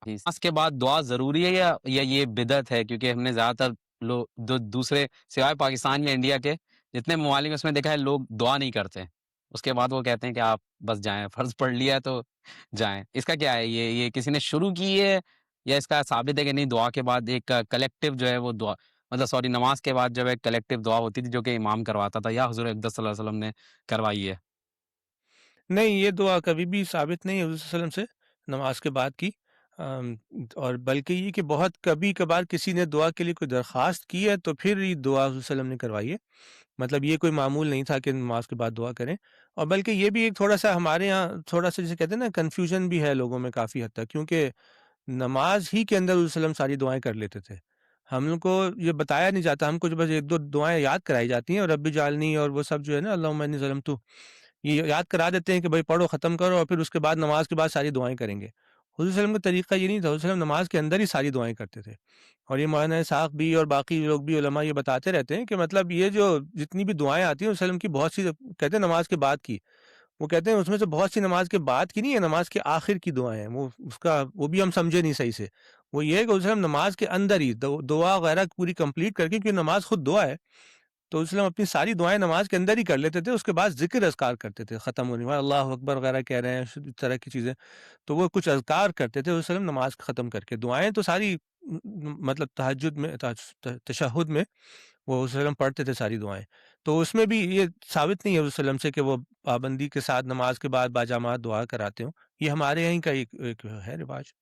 جی، نماز کے بعد دعا ضروری ہے یا یہ بدعت ہے؟ کیونکہ ہم نے زیادہ تر لوگ دوسرے سوائے پاکستان یا انڈیا کے جتنے ممالک میں اس میں دیکھا ہے لوگ دعا نہیں کرتے، اس کے بعد وہ کہتے ہیں کہ آپ بس جائیں، فرض پڑھ لیا ہے تو جائیں۔ اس کا کیا ہے؟ یہ کسی نے شروع کی ہے یا اس کا ثابت ہے کہ نہیں دعا کے بعد ایک کلیکٹیو جو ہے وہ دعا، مطلب سوری نماز کے بعد جب ایک کلیکٹیو دعا ہوتی تھی جو کہ امام کرواتا تھا یا حضور اقدس صلی اللہ علیہ وسلم نے کروائی ہے؟ نہیں، یہ دعا کبھی بھی ثابت نہیں ہے حضور صلی اللہ علیہ وسلم سے نماز کے بعد کی، اور بلکہ یہ کہ بہت کبھی کبھار کسی نے دعا کے لیے کوئی درخواست کی ہے تو پھر یہ دعا حضور صلی اللہ علیہ وسلم نے کروائی ہے، مطلب یہ کوئی معمول نہیں تھا کہ نماز کے بعد دعا کریں۔ اور بلکہ یہ بھی ایک تھوڑا سا ہمارے یہاں تھوڑا سا جسے کہتے ہیں نا کنفیوژن بھی ہے لوگوں میں کافی حد تک، کیونکہ نماز ہی کے اندر حضور صلی اللہ علیہ وسلم ساری دعائیں کر لیتے تھے، ہم لوگ کو یہ بتایا نہیں جاتا، ہم کو جو بس ایک دو دعائیں یاد کرائی جاتی ہیں، اور رب جعلنی اور وہ سب جو ہے نا اللہم انی ظلمت، یہ یاد کرا دیتے ہیں کہ بھائی پڑھو ختم کرو، اور پھر اس کے بعد نماز کے بعد ساری دعائیں کریں گے۔ حضور صلی اللہ علیہ وسلم کا طریقہ یہ نہیں تھا، حضور صلی اللہ علیہ وسلم نماز کے اندر ہی ساری دعائیں کرتے تھے، اور یہ مولانا اسحاق بھی اور باقی لوگ بھی علماء یہ بتاتے رہتے ہیں کہ مطلب یہ جو جتنی بھی دعائیں آتی ہیں حضور صلی اللہ علیہ وسلم کی بہت سی کہتے ہیں نماز کے بعد کی، وہ کہتے ہیں اس میں سے بہت سی نماز کے بعد کی نہیں ہے، نماز کے آخر کی دعائیں ہیں، وہ اس کا وہ بھی ہم سمجھے نہیں صحیح سے، وہ یہ ہے کہ حضور صلی اللہ علیہ وسلم نماز کے اندر ہی دعا وغیرہ پوری کمپلیٹ کر کے، کیونکہ نماز خود دعا ہے، تو اسلام اپنی ساری دعائیں نماز کے اندر ہی کر لیتے تھے، اس کے بعد ذکر اذکار کرتے تھے ختم ہونے میں، اللہ اکبر وغیرہ کہہ رہے ہیں اس طرح کی چیزیں، تو وہ کچھ اذکار کرتے تھے وسلم نماز ختم کر کے، دعائیں تو ساری مطلب تہجد میں تشہد میں وہ وسلم پڑھتے تھے ساری دعائیں، تو اس میں بھی یہ ثابت نہیں ہے وسلم سے کہ وہ پابندی کے ساتھ نماز کے بعد باجامعت دعا کراتے ہوں، یہ ہمارے یہیں کا ایک ہے رواج۔